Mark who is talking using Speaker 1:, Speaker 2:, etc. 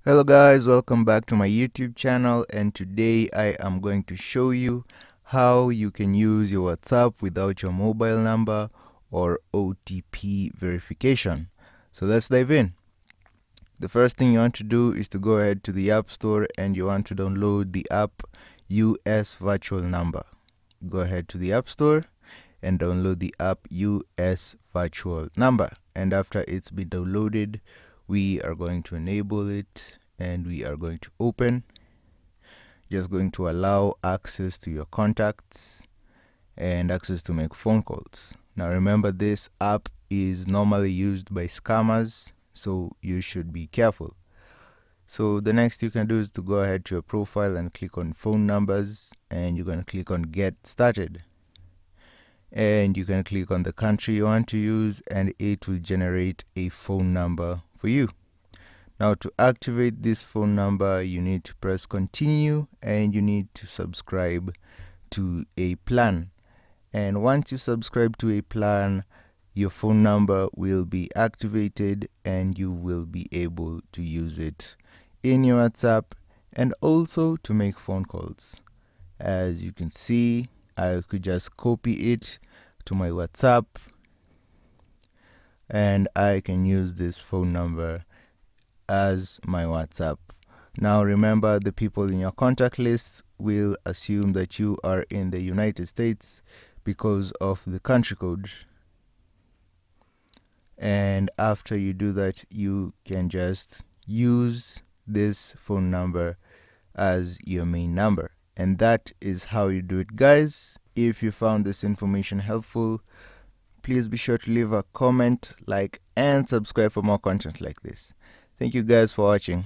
Speaker 1: Hello guys, welcome back to my YouTube channel, and today I am going to show you how you can use your WhatsApp without your mobile number or OTP verification. So let's dive in. The first thing you want to do is to go ahead to the App Store and you want to download the app US Virtual Number. Go ahead to the App Store and download the app US Virtual Number, and after it's been downloaded, we are going to enable it and we are going to open. Just going to allow access to your contacts and access to make phone calls. Now remember, this app is normally used by scammers, so you should be careful. So the next you can do is to go ahead to your profile and click on phone numbers, and you're going to click on get started. And you can click on the country you want to use and it will generate a phone number for you. Now to activate this phone number, you need to press continue and you need to subscribe to a plan. And once you subscribe to a plan, your phone number will be activated and you will be able to use it in your WhatsApp and also to make phone calls. As you can see, I could just copy it to my WhatsApp and I can use this phone number as my WhatsApp. Now remember, the people in your contact list will assume that you are in the United States because of the country code. And after you do that, you can just use this phone number as your main number. And that is how you do it, guys. If you found this information helpful, please be sure to leave a comment, like, and subscribe for more content like this. Thank you guys for watching.